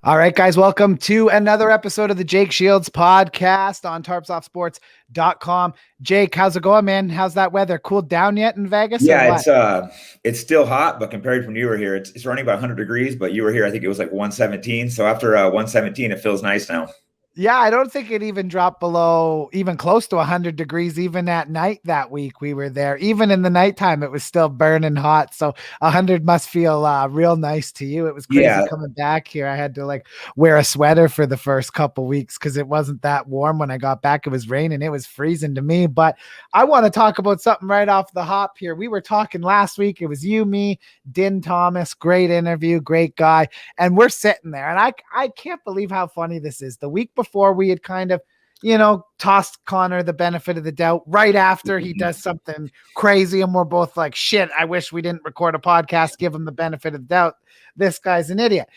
All right, guys, welcome to another episode of the Jake Shields podcast on tarpsoffsports.com. Jake, how's it going, man? How's that weather? Cooled down yet in Vegas or Yeah, what? it's still hot, but compared to when you were here, it's running about 100 degrees. But you were here, I think it was like 117. So after 117, it feels nice now. Yeah, I don't think it even dropped below even close to 100 degrees, even at night that week we were there. Even in the nighttime, it was still burning hot. So 100 must feel real nice to you. It was crazy Yeah, coming back here. I had to wear a sweater for the first couple weeks because it wasn't that warm when I got back. It was raining. It was freezing to me. But I want to talk about something right off the hop here. We were talking last week. It was you, me, Din Thomas. Great interview, great guy. And we're sitting there. And I can't believe how funny this is. The week before we had kind of, tossed Conor the benefit of the doubt right after he does something crazy. And we're both like, shit, I wish we didn't record a podcast, give him the benefit of the doubt. This guy's an idiot.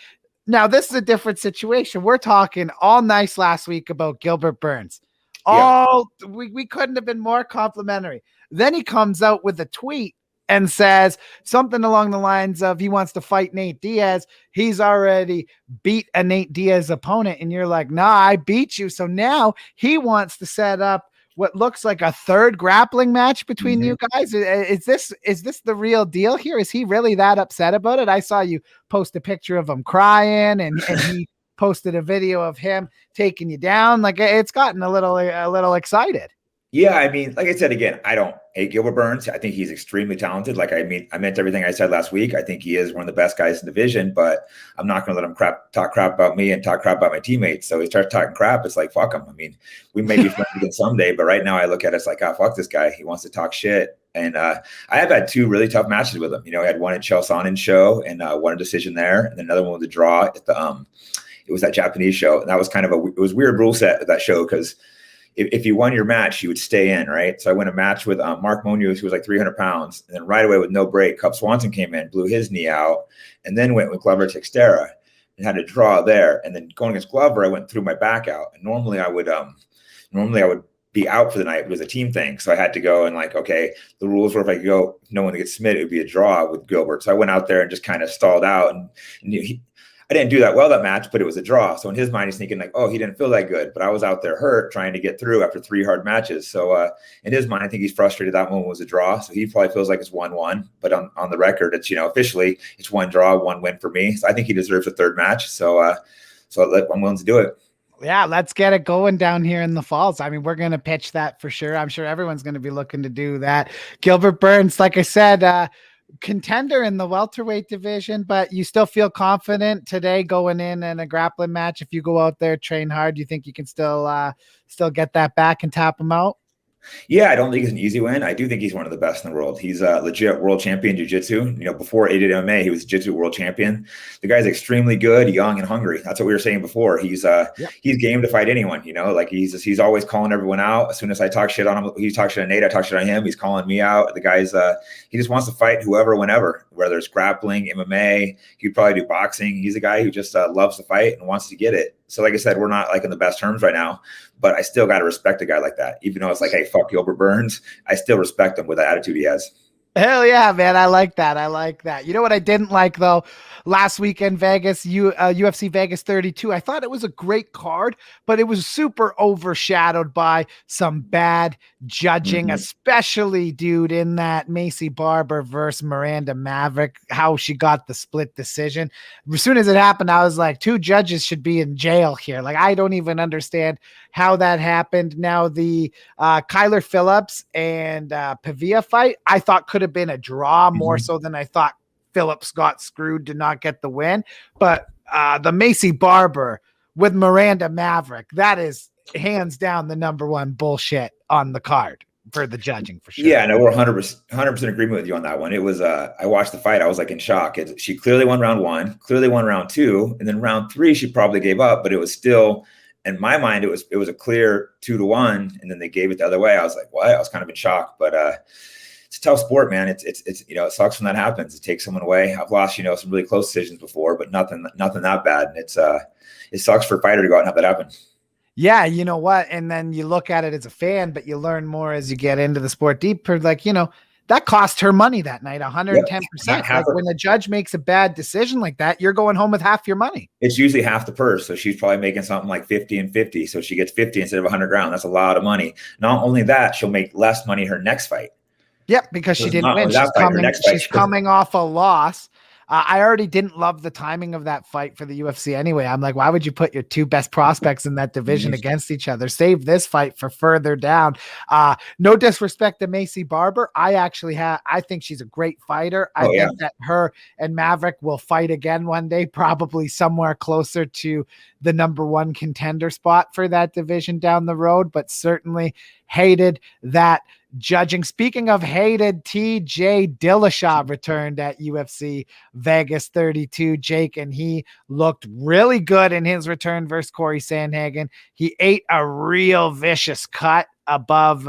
Now, this is a different situation. We're talking all nice last week about Gilbert Burns. yeah. We couldn't have been more complimentary. Then he comes out with a tweet and says something along the lines of he wants to fight Nate Diaz. He's already beat a Nate Diaz opponent. And you're like, nah, I beat you. So now he wants to set up what looks like a third grappling match between you guys. Is this the real deal here? Is he really that upset about it? I saw you post a picture of him crying and he posted a video of him taking you down. Like it's gotten a little excited. Yeah, I mean, like I said again, I don't hate Gilbert Burns. I think he's extremely talented. Like I meant everything I said last week. I think he is one of the best guys in the division, but I'm not going to let him talk crap about me and talk crap about my teammates. So he starts talking crap. It's like, fuck him. I mean, we may be friends again someday, but right now I look at it as like, fuck this guy. He wants to talk shit. And I have had two really tough matches with him. I had one at Chael Sonnen's show and won a decision there, and then another one with a draw at the it was that Japanese show, and that was kind of it was weird rule set at that show because if you won your match, you would stay in, right? So I won a match with Mark Munoz, who was like 300 pounds. And then right away with no break, Cub Swanson came in, blew his knee out, and then went with Glover Teixeira and had a draw there. And then going against Glover, I went through my back out. And normally I would be out for the night. It was a team thing. So I had to go and okay, the rules were if I could go, no one to get submitted, it would be a draw with Gilbert. So I went out there and just kind of stalled out. And I didn't do that well that match, but it was a draw. So in his mind, he's thinking he didn't feel that good. But I was out there hurt trying to get through after 3 hard matches. So in his mind, I think he's frustrated that one was a draw. So he probably feels like it's 1-1. But on the record, it's, officially it's 1 draw, 1 win for me. So I think he deserves a third match. So I'm willing to do it. Yeah, let's get it going down here in the falls. I mean, we're going to pitch that for sure. I'm sure everyone's going to be looking to do that. Gilbert Burns, like I said, contender in the welterweight division, but you still feel confident today going in a grappling match. If you go out there, train hard, you think you can still get that back and tap him out? Yeah, I don't think it's an easy win. I do think he's one of the best in the world. He's a legit world champion jiu-jitsu. Before he did MMA, he was jiu-jitsu world champion. The guy's extremely good, young, and hungry. That's what we were saying before. He's game to fight anyone. He's always calling everyone out. As soon as I talk shit on him, he talks shit on Nate, I talk shit on him. He's calling me out. The guy's he just wants to fight whoever, whenever, whether it's grappling, MMA. He'd probably do boxing. He's a guy who just loves to fight and wants to get it. So like I said, we're not in the best terms right now, but I still got to respect a guy like that. Even though it's hey, fuck Gilbert Burns, I still respect him with the attitude he has. Hell yeah, man. I like that. You know what I didn't like though? Last weekend, Vegas, UFC Vegas 32. I thought it was a great card, but it was super overshadowed by some bad judging, especially, dude, in that Macy Barber versus Miranda Maverick, how she got the split decision. As soon as it happened, I was like, 2 judges should be in jail here. I don't even understand how that happened. Now, the Kyler Phillips and Pavia fight, I thought could have been a draw more so than I thought. Phillips got screwed to not get the win, but the Macy Barber with Miranda Maverick, that is hands down the number 1 bullshit on the card for the judging for sure. Yeah, no, we're 100% agreement with you on that one. It was I watched the fight, I was in shock. She clearly won round 1, clearly won round 2, and then round 3 she probably gave up, but it was still, in my mind, it was a clear 2-1, and then they gave it the other way. I was like, what? I was kind of in shock, but it's a tough sport, man. It's it sucks when that happens. It takes someone away. I've lost some really close decisions before, but nothing that bad. And it sucks for a fighter to go out and have that happen. Yeah, you know what? And then you look at it as a fan, but you learn more as you get into the sport deeper. that cost her money that night, Yep. 110%. Like when a judge makes a bad decision like that, you're going home with half your money. It's usually half the purse. So she's probably making something like 50 and 50. So she gets 50 instead of 100 grand. That's a lot of money. Not only that, she'll make less money her next fight. Yep, because she didn't win. She's coming off a loss. I already didn't love the timing of that fight for the UFC anyway. I'm like, why would you put your two best prospects in that division against each other? Save this fight for further down. No disrespect to Macy Barber. I think she's a great fighter. I think that her and Maverick will fight again one day, probably somewhere closer to the number one contender spot for that division down the road, but certainly hated that judging. Speaking of hated, TJ Dillashaw returned at UFC Vegas 32, Jake, and he looked really good in his return versus Corey Sandhagen. He ate a real vicious cut above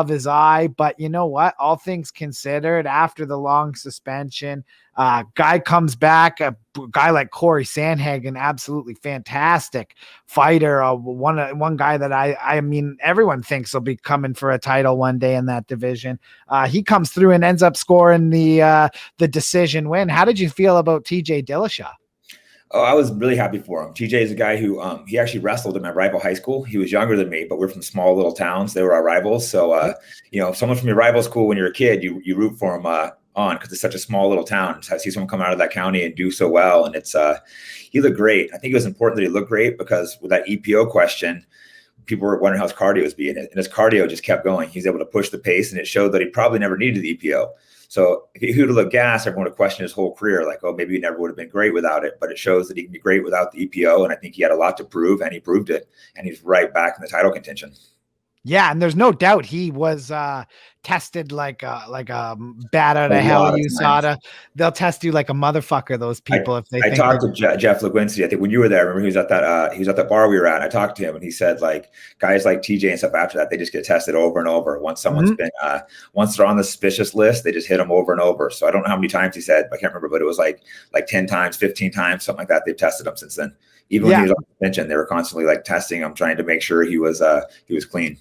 his eye, but you know what? All things considered, after the long suspension, guy comes back. A guy like Corey Sandhagen, absolutely fantastic fighter. One guy that I mean, everyone thinks will be coming for a title one day in that division. He comes through and ends up scoring the decision win. How did you feel about TJ Dillashaw? Oh, I was really happy for him. TJ is a guy who he actually wrestled in my rival high school. He was younger than me, but we're from small little towns. They were our rivals. So, someone from your rival school when you're a kid, you root for him on because it's such a small little town. So I see someone come out of that county and do so well. And it's he looked great. I think it was important that he looked great because with that EPO question, people were wondering how his cardio was being. And his cardio just kept going. He was able to push the pace, and it showed that he probably never needed the EPO. So if he would have looked gas, everyone would have questioned his whole career, like, oh, maybe he never would have been great without it. But it shows that he can be great without the EPO. And I think he had a lot to prove, and he proved it. And he's right back in the title contention. Yeah, and there's no doubt he was tested like a bat out of hell, USADA. They'll test you like a motherfucker, those people. I talked to Jeff Leguincy. I think when you were there, I remember he was at that bar we were at. I talked to him, and he said like guys like TJ and stuff after that, they just get tested over and over. Once someone's been once they're on the suspicious list, they just hit them over and over. So I don't know how many times he said, I can't remember, but it was like 10 times, 15 times, something like that. They've tested him since then. Even when he was on suspension, they were constantly like testing him, trying to make sure he was clean.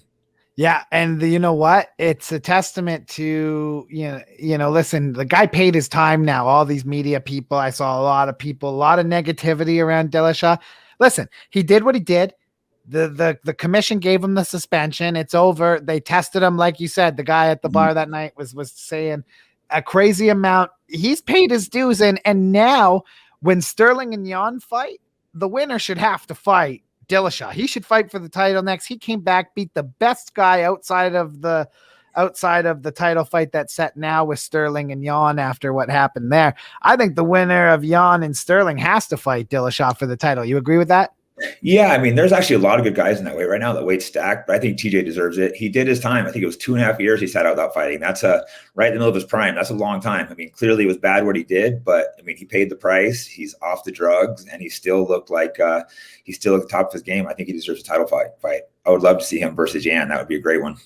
Yeah. And you know what? It's a testament to, listen, the guy paid his time now. All these media people, I saw a lot of negativity around Dillashaw. Listen, he did what he did. The commission gave him the suspension. It's over. They tested him. Like you said, the guy at the bar that night was saying a crazy amount. He's paid his dues. And now when Sterling and Jan fight, the winner should have to fight Dillashaw. He should fight for the title next. He came back, beat the best guy outside of the title fight that's set now with Sterling and Jan after what happened there. I think the winner of Jan and Sterling has to fight Dillashaw for the title. You agree with that? Yeah, I mean, there's actually a lot of good guys in that weight right now. That weight's stacked, but I think TJ deserves it. He did his time. I think it was 2.5 years he sat out without fighting. That's right in the middle of his prime. That's a long time. I mean, clearly it was bad what he did, but I mean, he paid the price. He's off the drugs, and he still looked like he's still at the top of his game. I think he deserves a title fight. I would love to see him versus Jan. That would be a great one.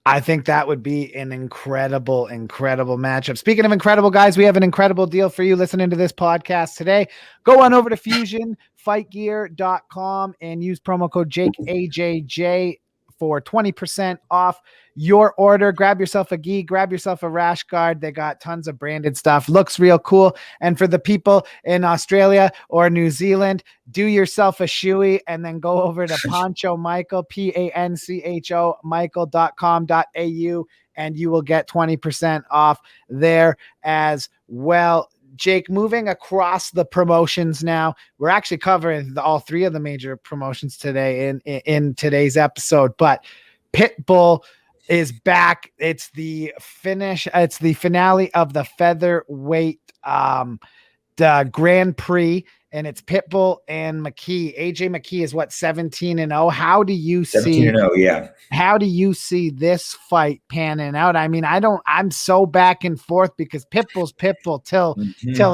I think that would be an incredible matchup. Speaking of incredible guys, we have an incredible deal for you listening to this podcast today. Go on over to FusionFightGear.com and use promo code JakeAJJ for 20% off your order. Grab yourself a gi, grab yourself a rash guard. They got tons of branded stuff. Looks real cool. And for the people in Australia or New Zealand, do yourself a shoey and then go over to Pancho Michael, PANCHO Michael.com.au, and you will get 20% off there as well. Jake, moving across the promotions now, we're actually covering all three of the major promotions today in today's episode, but Pitbull is back. It's the finale of the featherweight the Grand Prix, and it's Pitbull and McKee. AJ McKee is 17-0. How do you see 17-0, yeah. How do you see this fight panning out? I mean, I'm so back and forth because Pitbull's Pitbull till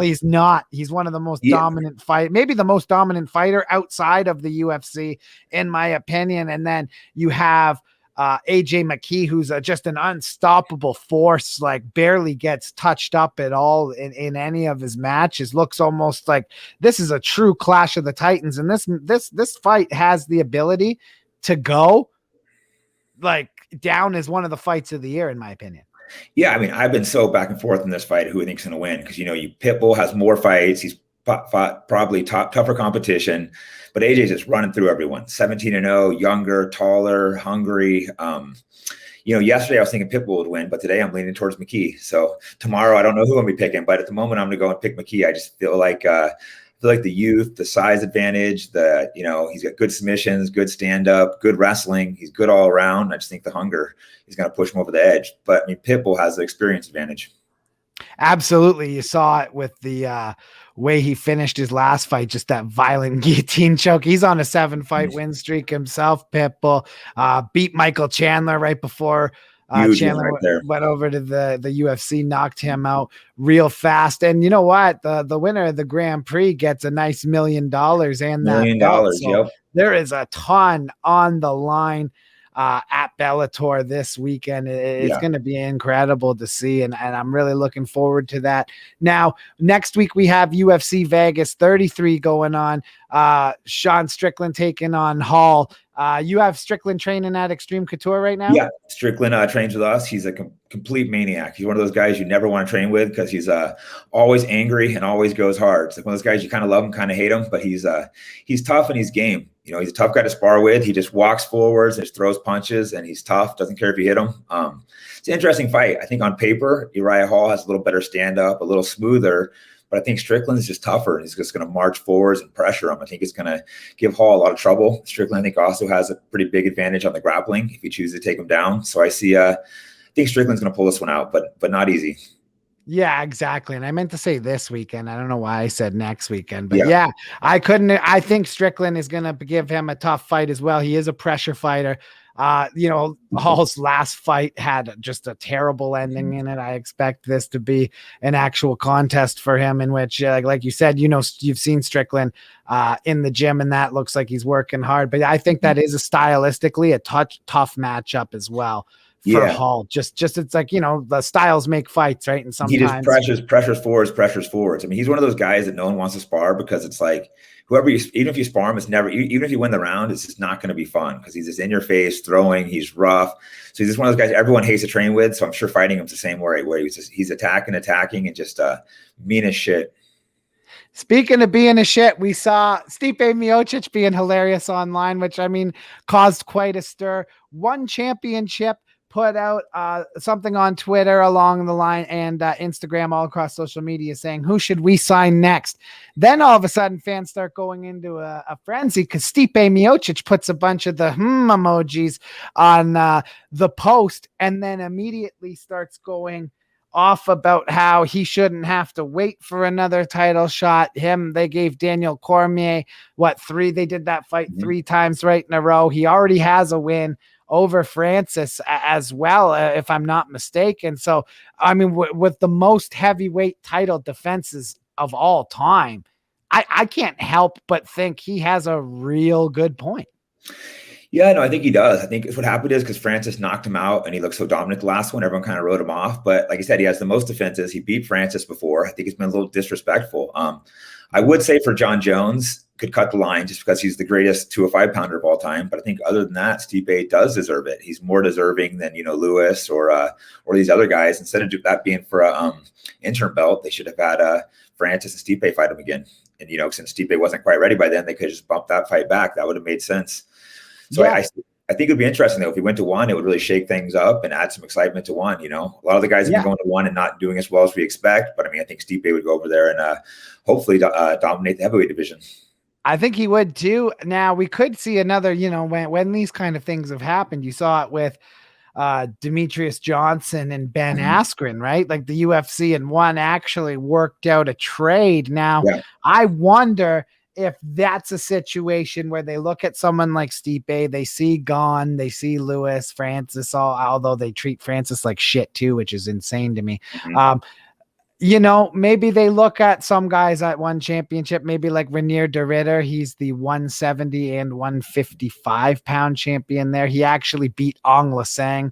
he's not. He's one of the most dominant maybe the most dominant fighter outside of the UFC, in my opinion. And then you have AJ McKee, who's just an unstoppable force, like barely gets touched up at all in any of his matches. Looks almost like this is a true clash of the Titans. And this fight has the ability to go like down as one of the fights of the year, in my opinion. Yeah, I mean, I've been so back and forth in this fight who I think's going to win because Pitbull has more fights. He's fought probably tougher competition, but AJ's just running through everyone. 17-0, younger, taller, hungry. Yesterday I was thinking Pitbull would win, but today I'm leaning towards McKee. So tomorrow I don't know who I'm gonna be picking, but at the moment I'm gonna go and pick McKee. I just feel like the youth, the size advantage, he's got good submissions, good stand up, good wrestling. He's good all around. I just think the hunger is gonna push him over the edge. But I mean, Pitbull has the experience advantage. Absolutely. You saw it with the way he finished his last fight, just that violent guillotine choke. He's on a 7-fight win streak himself. Pitbull beat Michael Chandler right before Chandler went over to the UFC, knocked him out real fast. And you know what? The winner of the Grand Prix gets a nice $1 million and that belt. So yep. There is a ton on the line at Bellator this weekend. It's going to be incredible to see, and I'm really looking forward to that. Now, next week we have UFC Vegas 33 going on. Sean Strickland taking on Hall. You have Strickland training at Extreme Couture right now? Yeah, Strickland trains with us. He's a complete maniac. He's one of those guys you never want to train with because he's always angry and always goes hard. It's like one of those guys you kind of love him, kind of hate him, but he's tough and he's game. He's a tough guy to spar with. He just walks forwards and just throws punches, and he's tough. Doesn't care if you hit him. It's an interesting fight. I think on paper, Uriah Hall has a little better stand-up, a little smoother, but I think Strickland is just tougher, and he's just going to march forwards and pressure him. I think it's going to give Hall a lot of trouble. Strickland, I think, also has a pretty big advantage on the grappling if you choose to take him down. So I think Strickland's going to pull this one out, but not easy. Yeah, exactly. And I meant to say this weekend. I don't know why I said next weekend, but yeah, I think Strickland is going to give him a tough fight as well. He is a pressure fighter. Hall's last fight had just a terrible ending in it. I expect this to be an actual contest for him in which, like you said, you've seen Strickland in the gym, and that looks like he's working hard. But I think that is stylistically a tough matchup as well. For Hall, just it's like, the styles make fights, right? And sometimes he just pressures forwards. I mean, he's one of those guys that no one wants to spar because it's like even if you spar him, it's never, even if you win the round, it's just not going to be fun because he's just in your face throwing. He's rough. So he's just one of those guys everyone hates to train with. So I'm sure fighting him's the same way where he's attacking and just mean as shit. Speaking of being a shit, we saw Stipe Miocic being hilarious online, which caused quite a stir. One championship. Put out something on Twitter along the line and Instagram, all across social media, saying, who should we sign next? Then all of a sudden fans start going into a frenzy because Stipe Miocic puts a bunch of the emojis on the post and then immediately starts going off about how he shouldn't have to wait for another title shot. They gave Daniel Cormier, they did that fight 3 times right in a row. He already has a win over Francis as well, if I'm not mistaken. So, I mean, with the most heavyweight title defenses of all time, I can't help but think he has a real good point. Yeah, no, I think he does. I think what happened is because Francis knocked him out and he looked so dominant the last one, everyone kind of wrote him off. But like I said, he has the most defenses. He beat Francis before. I think he's been a little disrespectful. I would say for John Jones, could cut the line just because he's the greatest 205-pounder of all time. But I think other than that, Stipe does deserve it. He's more deserving than, Lewis or these other guys. Instead of that being for a interim belt, they should have had Francis and Stipe fight him again. And, since Stipe wasn't quite ready by then, they could just bump that fight back. That would have made sense. So I think it'd be interesting, though, if he went to one, it would really shake things up and add some excitement to one. A lot of the guys have been going to one and not doing as well as we expect. But, I think Stipe would go over there and hopefully dominate the heavyweight division. I think he would, too. Now, we could see another, when these kind of things have happened, you saw it with Demetrius Johnson and Ben Askren, right? Like the UFC and one actually worked out a trade. Now, I wonder if that's a situation where they look at someone like Stipe, they see Gane, they see Lewis, Francis, although they treat Francis like shit too, which is insane to me. Maybe they look at some guys at one championship, maybe like Renier de Ridder. He's the 170 and 155-pound champion there. He actually beat Ong Lasang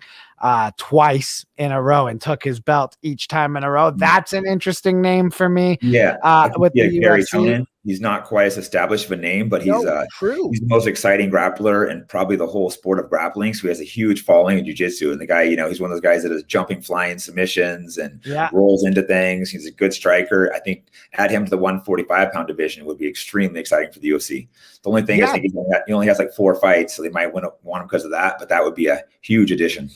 twice in a row and took his belt each time in a row. That's an interesting name for me. With the Gary UFC. He's not quite as established of a name, but No, true. he's the most exciting grappler in probably the whole sport of grappling. So he has a huge following in jiu-jitsu. And the guy, he's one of those guys that is jumping, flying submissions and Yeah. rolls into things. He's a good striker. I think add him to the 145-pound division would be extremely exciting for the UFC. The only thing is, I think he only has like 4 fights, so they might want him because of that. But that would be a huge addition.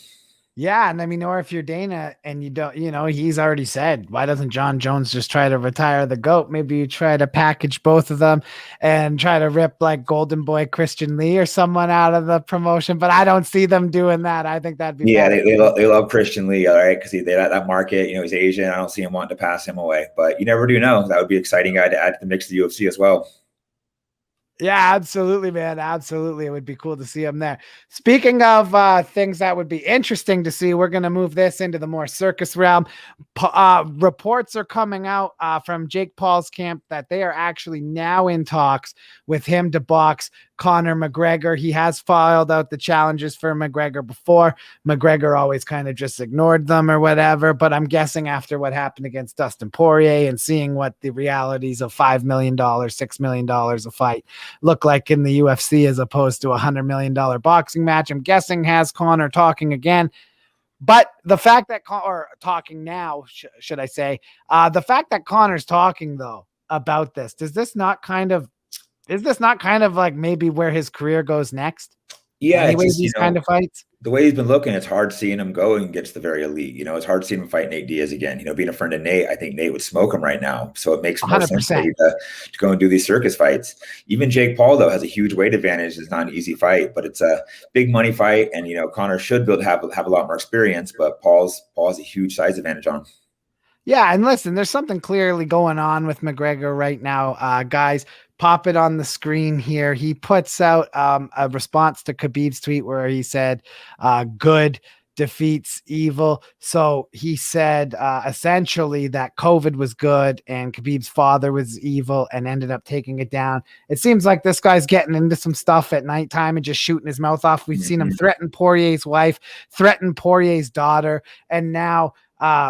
Yeah, and I mean, or if you're Dana and you don't, he's already said, why doesn't John Jones just try to retire the GOAT? Maybe you try to package both of them and try to rip like Golden Boy Christian Lee or someone out of the promotion, but I don't see them doing that. I think that'd be they love Christian Lee, all right, because they that market, he's Asian. I don't see him wanting to pass him away, but you never do know. That would be an exciting guy to add to the mix of the UFC as well. Yeah, absolutely, man. Absolutely. It would be cool to see him there. Speaking of things that would be interesting to see, we're going to move this into the more circus realm. Reports are coming out from Jake Paul's camp that they are actually now in talks with him to box Conor McGregor. He has filed out the challenges for McGregor before. McGregor always kind of just ignored them or whatever, but I'm guessing after what happened against Dustin Poirier and seeing what the realities of $5 million, $6 million a fight look like in the UFC as opposed to $100 million boxing match, I'm guessing has Conor talking again. But the fact that talking now, should I say, the fact that Conor's talking though about this, is this not kind of like maybe where his career goes next? Yeah, anyways, these kind of fights. The way he's been looking, it's hard seeing him go and gets the very elite. It's hard seeing him fight Nate Diaz again. Being a friend of Nate, I think Nate would smoke him right now. So it makes more 100%. Sense to go and do these circus fights. Even Jake Paul, though, has a huge weight advantage. It's not an easy fight, but it's a big money fight. And, Conor should be able to have a lot more experience, but Paul has a huge size advantage on him. Yeah, and listen, there's something clearly going on with McGregor right now. Guys, pop it on the screen here. He puts out a response to Khabib's tweet where he said, good defeats evil. So he said essentially that COVID was good and Khabib's father was evil and ended up taking it down. It seems like this guy's getting into some stuff at nighttime and just shooting his mouth off. We've seen him threaten Poirier's wife, threaten Poirier's daughter, and now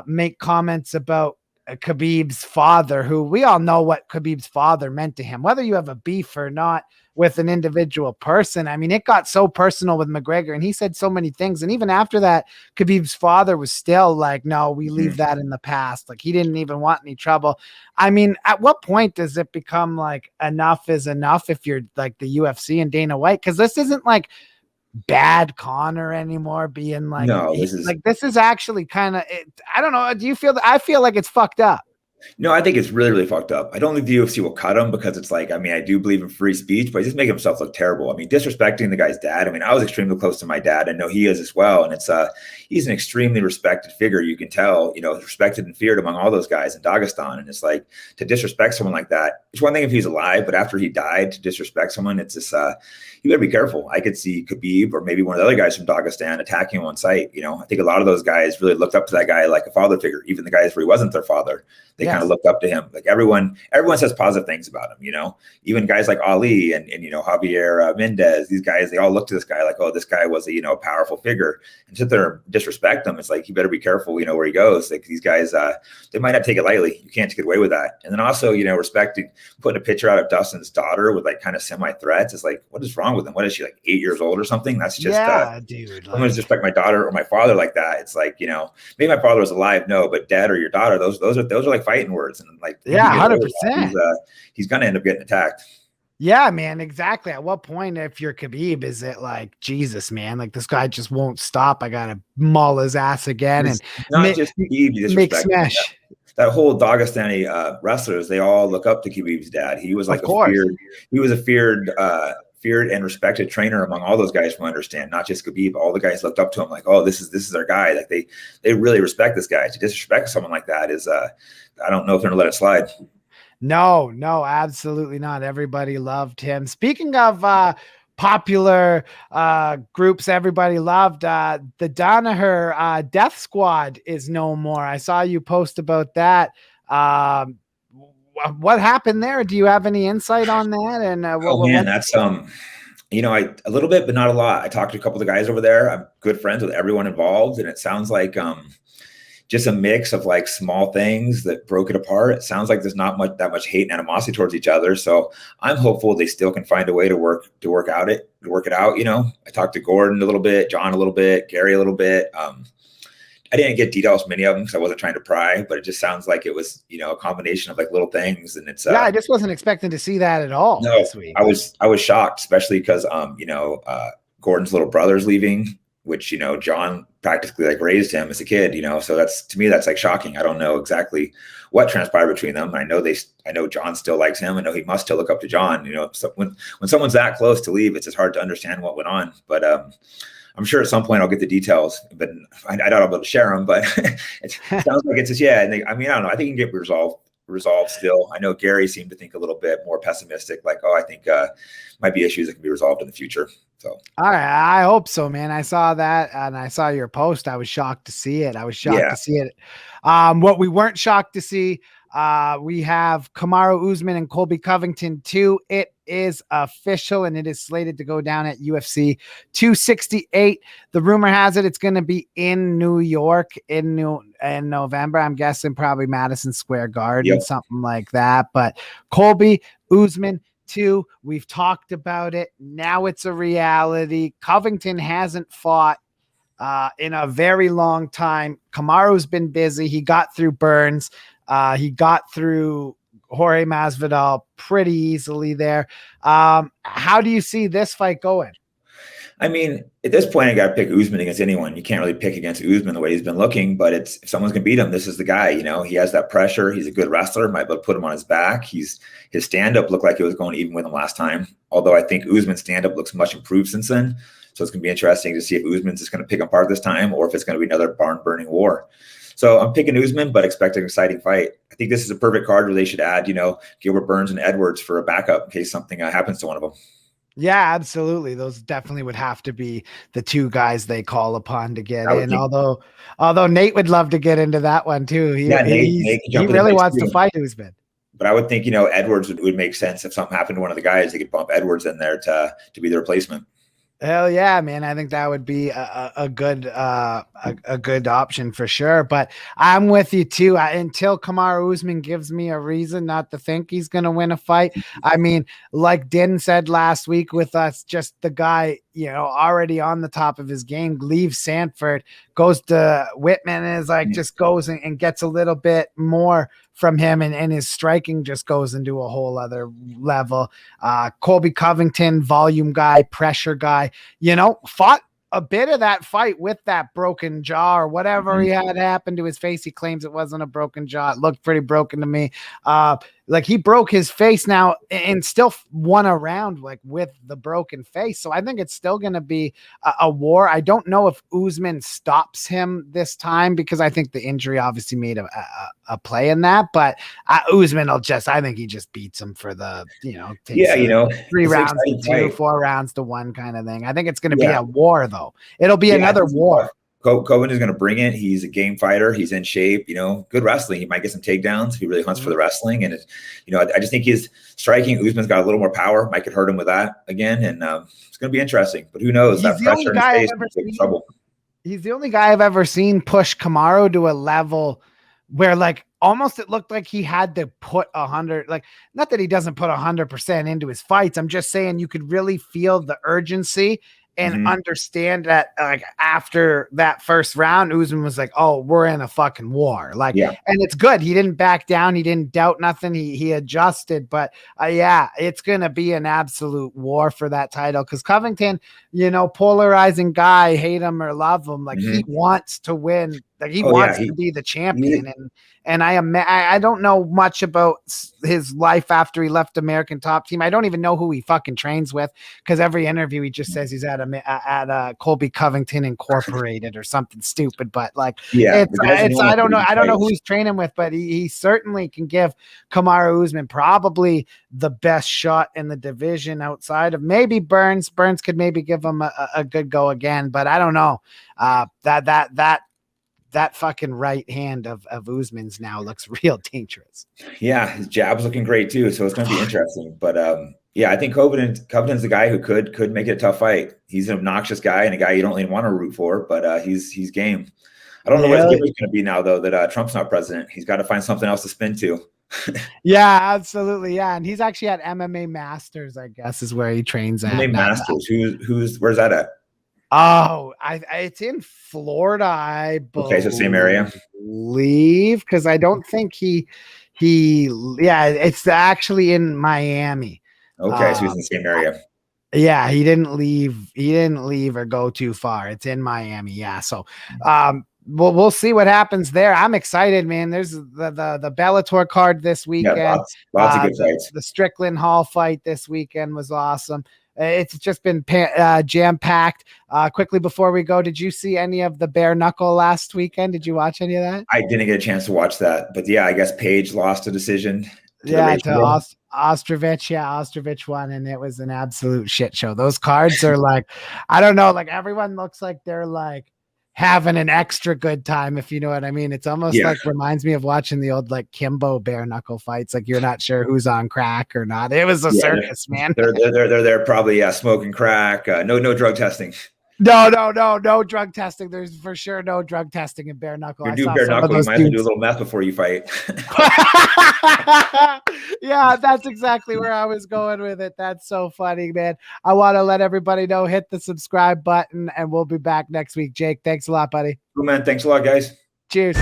make comments about Khabib's father, who we all know what Khabib's father meant to him, whether you have a beef or not with an individual person. I mean, it got so personal with McGregor and he said so many things. And even after that, Khabib's father was still like, no, we leave that in the past. Like he didn't even want any trouble. I mean, at what point does it become like enough is enough if you're like the UFC and Dana White? Because this isn't like bad Conor anymore being like, no, this is actually kind of, I don't know. Do you feel that? I feel like it's fucked up. No, I think it's really, really fucked up. I don't think the UFC will cut him because it's like, I mean, I do believe in free speech, but he's just making himself look terrible. I mean, disrespecting the guy's dad. I mean, I was extremely close to my dad. I know he is as well. And it's he's an extremely respected figure. You can tell, respected and feared among all those guys in Dagestan. And it's like to disrespect someone like that. It's one thing if he's alive, but after he died, to disrespect someone, it's just, you better be careful. I could see Khabib or maybe one of the other guys from Dagestan attacking him on site. I think a lot of those guys really looked up to that guy like a father figure, even the guys where he wasn't their father. They kind of looked up to him. Like everyone says positive things about him, even guys like Ali and Javier Mendez, these guys, they all look to this guy like, oh, this guy was a powerful figure, and sit there and disrespect him. It's like, you better be careful, where he goes. Like these guys, they might not take it lightly. You can't get away with that. And then also, respecting, putting a picture out of Dustin's daughter with like kind of semi threats. It's like, what is wrong with him? What is she, like 8 years old or something? That's just, dude, I'm going to disrespect my daughter or my father like that. It's like, maybe my father was alive. No, but dad or your daughter, those are like fighting words. And like, 100%. He's going to end up getting attacked. Yeah, man, exactly. At what point, if you're Khabib, is it like, Jesus, man, like this guy just won't stop. I got to maul his ass again. It's not just Khabib, make smash. That whole Dagestani wrestlers, they all look up to Khabib's dad. He was like a feared and respected trainer among all those guys, from what I understand, not just Khabib. All the guys looked up to him like, oh, this is their guy. Like they really respect this guy. To disrespect someone like that is, I don't know if they're gonna let it slide. No, absolutely not. Everybody loved him. Speaking of popular groups everybody loved, the Danaher Death Squad is no more. I saw you post about that. What happened there? Do you have any insight on that? And that's a little bit, but not a lot. I talked to a couple of the guys over there. I'm good friends with everyone involved, and it sounds like just a mix of like small things that broke it apart. It sounds like there's not that much hate and animosity towards each other. So I'm hopeful they still can find a way to work it out. I talked to Gordon a little bit, John a little bit, Gary a little bit. I didn't get details, many of them, because I wasn't trying to pry, but it just sounds like it was, a combination of like little things. And it's, I just wasn't expecting to see that at all this week. I was shocked, especially because, Gordon's little brother's leaving, which, John practically like raised him as a kid, so to me, that's like shocking. I don't know exactly what transpired between them. I know John still likes him. I know he must still look up to John, so when someone's that close to leave, it's just hard to understand what went on. But, I'm sure at some point I'll get the details, but I doubt I'll be able to share them. But it sounds like it's just, I don't know. I think it can get resolved still. I know Gary seemed to think a little bit more pessimistic, like, I think might be issues that can be resolved in the future. So, all right, I hope so, man. I saw that and I saw your post. I was shocked to see it. What we weren't shocked to see, we have Kamaru Usman and Colby Covington 2. It is official and it is slated to go down at UFC 268. The rumor has it it's going to be in New York in November. I'm guessing probably Madison Square Garden, something like that. But Colby Usman 2, we've talked about it. Now it's a reality. Covington hasn't fought in a very long time. Kamaru's been busy. He got through Burns. He got through Jorge Masvidal pretty easily there. How do you see this fight going? I mean, at this point, I got to pick Usman against anyone. You can't really pick against Usman the way he's been looking, but if someone's going to beat him, this is the guy. He has that pressure. He's a good wrestler. Might be able to put him on his back. His stand-up looked like it was going even with him last time, although I think Usman's stand-up looks much improved since then. So it's going to be interesting to see if Usman's just going to pick him apart this time or if it's going to be another barn-burning war. So I'm picking Usman, but expect an exciting fight. I think this is a perfect card where they should add, Gilbert Burns and Edwards for a backup in case something happens to one of them. Yeah, absolutely. Those definitely would have to be the two guys they call upon to get in. Although Nate would love to get into that one too. He really wants to fight Usman. But I would think, Edwards would make sense if something happened to one of the guys. They could bump Edwards in there to be the replacement. Hell yeah, man. I think that would be a good option for sure. But I'm with you too. Until Kamaru Usman gives me a reason not to think he's going to win a fight. I mean, like Din said last week with us, just the guy, already on the top of his game, leaves Sanford, goes to Whitman, and is like, just goes and gets a little bit more from him, and his striking just goes into a whole other level. Colby Covington, volume guy, pressure guy, fought a bit of that fight with that broken jaw or whatever he had happened to his face. He claims it wasn't a broken jaw. It looked pretty broken to me. Like he broke his face now and still won a round like with the broken face. So I think it's still going to be a war. I don't know if Usman stops him this time because I think the injury obviously made a play in that, but Usman I think he just beats him for the, 3 rounds to 2, 4 rounds to 1 kind of thing. I think it's going to be a war though. It'll be another war. Coven is going to bring it. He's a game fighter. He's in shape, good wrestling. He might get some takedowns if he really hunts for the wrestling. And, I just think his striking, Usman's got a little more power. Might could hurt him with that again. And it's going to be interesting. But who knows? That pressure in his face is trouble. He's the only guy I've ever seen push Kamaru to a level where like almost it looked like he had to put 100, like not that he doesn't put 100% into his fights. I'm just saying you could really feel the urgency and understand that like after that first round, Usman was like, oh, we're in a fucking war. Like, and it's good. He didn't back down. He didn't doubt nothing. He adjusted, but it's going to be an absolute war for that title. Cause Covington, polarizing guy, hate him or love him. Like he wants to win. Like he wants to be the champion. And I don't know much about his life after he left American Top Team. I don't even know who he fucking trains with because every interview he just says he's at Colby Covington Incorporated or something stupid. But like, I don't know who he's training with, but he certainly can give Kamaru Usman probably the best shot in the division outside of maybe Burns. Burns could maybe give him a good go again, but I don't know. That fucking right hand of Usman's now looks real dangerous. Yeah, his jab's looking great too, so it's going to be interesting. But I think Covington's the guy who could make it a tough fight. He's an obnoxious guy and a guy you don't really want to root for, but he's game. I don't know what his Really? gimmick's going to be now, though, that Trump's not president. He's got to find something else to spin to. Yeah, absolutely. Yeah. And he's actually at MMA Masters, I guess, is where he trains at. MMA Masters. Where's that at? Oh, it's in Florida, I Okay, so same area. believe, because I don't think yeah, it's actually in Miami. Okay, so he's in the same area. Yeah, he didn't leave or go too far. It's in Miami. Yeah. So we'll see what happens there. I'm excited, man. There's the Bellator card this weekend. Yeah, lots of good fights. The Strickland Hall fight this weekend was awesome. It's just been jam-packed. Quickly before we go, did you see any of the bare knuckle last weekend? Did you watch any of that? I didn't get a chance to watch that, but yeah, I guess Paige lost a decision. To Ostrovich. Yeah, Ostrovich won, and it was an absolute shit show. Those cards are like, I don't know, like everyone looks like they're like having an extra good time, if you know what I mean. It's almost like reminds me of watching the old like Kimbo bare knuckle fights. Like you're not sure who's on crack or not. It was a circus, man. They're probably smoking crack. No drug testing. No drug testing. There's for sure no drug testing in bare knuckle. You do bare knuckle, you might as well do a little meth before you fight. Yeah, that's exactly where I was going with it. That's so funny, man. I want to let everybody know, hit the subscribe button, and we'll be back next week. Jake, thanks a lot, buddy. Cool, man. Thanks a lot, guys. Cheers.